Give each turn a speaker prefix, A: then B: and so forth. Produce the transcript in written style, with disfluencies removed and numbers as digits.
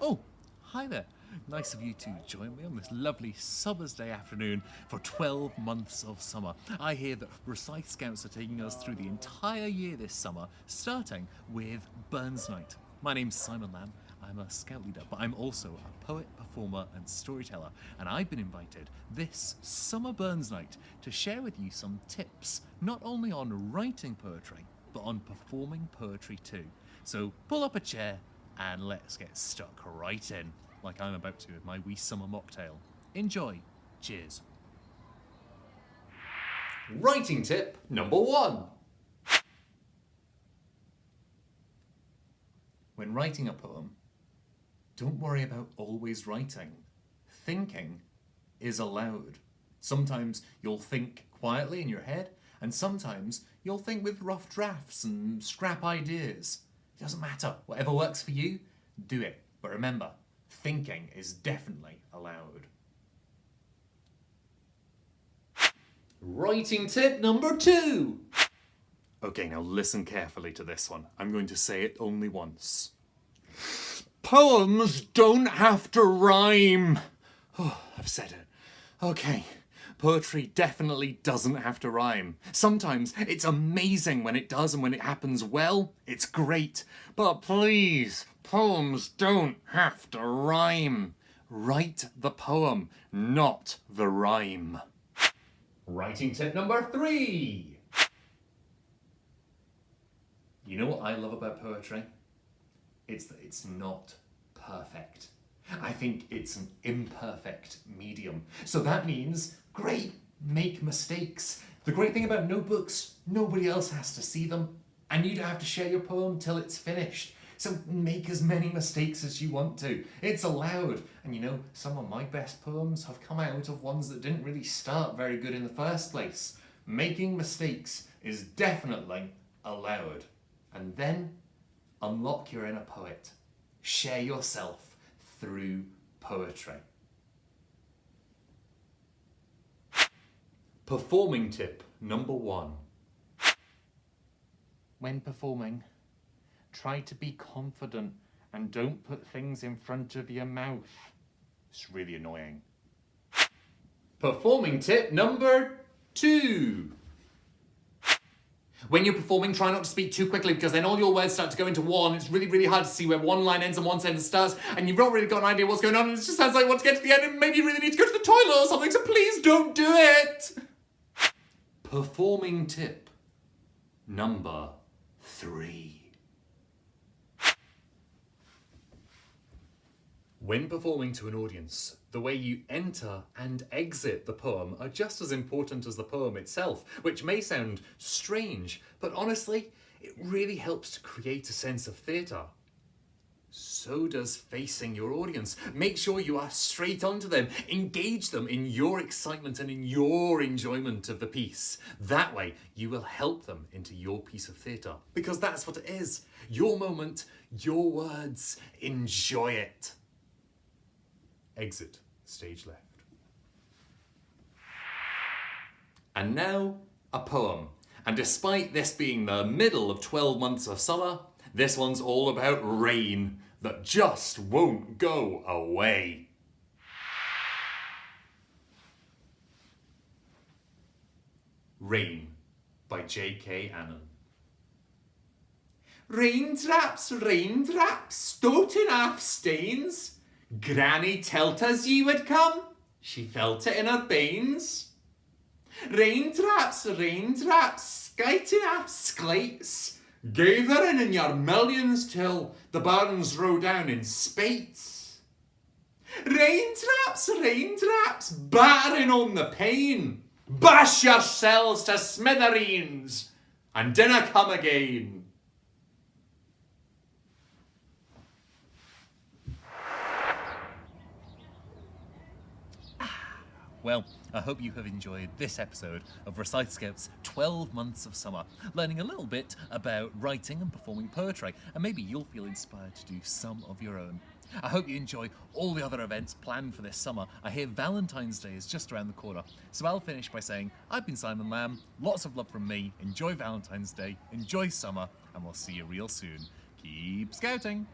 A: Oh, hi there. Nice of you to join me on this lovely summer's day afternoon for 12 months of summer. I hear that Recite Scouts are taking us through the entire year this summer, starting with Burns Night. My name's Simon Lamb. I'm a scout leader, but I'm also a poet, performer, and storyteller. And I've been invited this summer Burns Night to share with you some tips, not only on writing poetry, but on performing poetry too. So pull up a chair and let's get stuck right in, like I'm about to with my wee summer mocktail. Enjoy. Cheers.
B: Writing tip number 1.
A: When writing a poem, don't worry about always writing. Thinking is allowed. Sometimes you'll think quietly in your head, and sometimes you'll think with rough drafts and scrap ideas. It doesn't matter. Whatever works for you, do it. But remember, thinking is definitely allowed.
B: Writing tip number 2.
A: Okay, now listen carefully to this one. I'm going to say it only once.
B: Poems don't have to rhyme.
A: Oh, I've said it. Okay. Poetry definitely doesn't have to rhyme. Sometimes it's amazing when it does, and when it happens well, it's great. But please, poems don't have to rhyme. Write the poem, not the rhyme.
B: Writing tip number 3.
A: You know what I love about poetry? It's that it's not perfect. I think it's an imperfect medium. So that means, great, make mistakes. The great thing about notebooks, nobody else has to see them, and you don't have to share your poem till it's finished. So make as many mistakes as you want to. It's allowed. And you know, some of my best poems have come out of ones that didn't really start very good in the first place. Making mistakes is definitely allowed. And then, unlock your inner poet. Share yourself through poetry.
B: Performing tip number 1.
A: When performing, try to be confident and don't put things in front of your mouth. It's really annoying.
B: Performing tip number 2.
A: When you're performing, try not to speak too quickly, because then all your words start to go into one. It's really, really hard to see where one line ends and one sentence starts, and you've not really got an idea what's going on, and it just sounds like you want to get to the end and maybe you really need to go to the toilet or something, so please don't do it!
B: Performing tip number 3.
A: When performing to an audience, the way you enter and exit the poem are just as important as the poem itself, which may sound strange, but honestly, it really helps to create a sense of theatre. So does facing your audience. Make sure you are straight onto them. Engage them in your excitement and in your enjoyment of the piece. That way, you will help them into your piece of theatre. Because that's what it is. Your moment, your words, enjoy it. Exit stage left. And now, a poem. And despite this being the middle of 12 months of summer, this one's all about rain that just won't go away. Rain by J.K. Annan.
B: Raindrops, raindrops, doting off stains. Granny tell't us ye would come, she felt it in her banes. Raindrops, raindrops, skiting off sklates, gathering in your millions till the burns roll down in spates. Raindrops, raindrops, battering on the pane, bash yourselves to smithereens, and dinna come again.
A: Well, I hope you have enjoyed this episode of Recite Scout's 12 Months of Summer, learning a little bit about writing and performing poetry, and maybe you'll feel inspired to do some of your own. I hope you enjoy all the other events planned for this summer. I hear Valentine's Day is just around the corner, so I'll finish by saying I've been Simon Lamb, lots of love from me, enjoy Valentine's Day, enjoy summer, and we'll see you real soon. Keep scouting!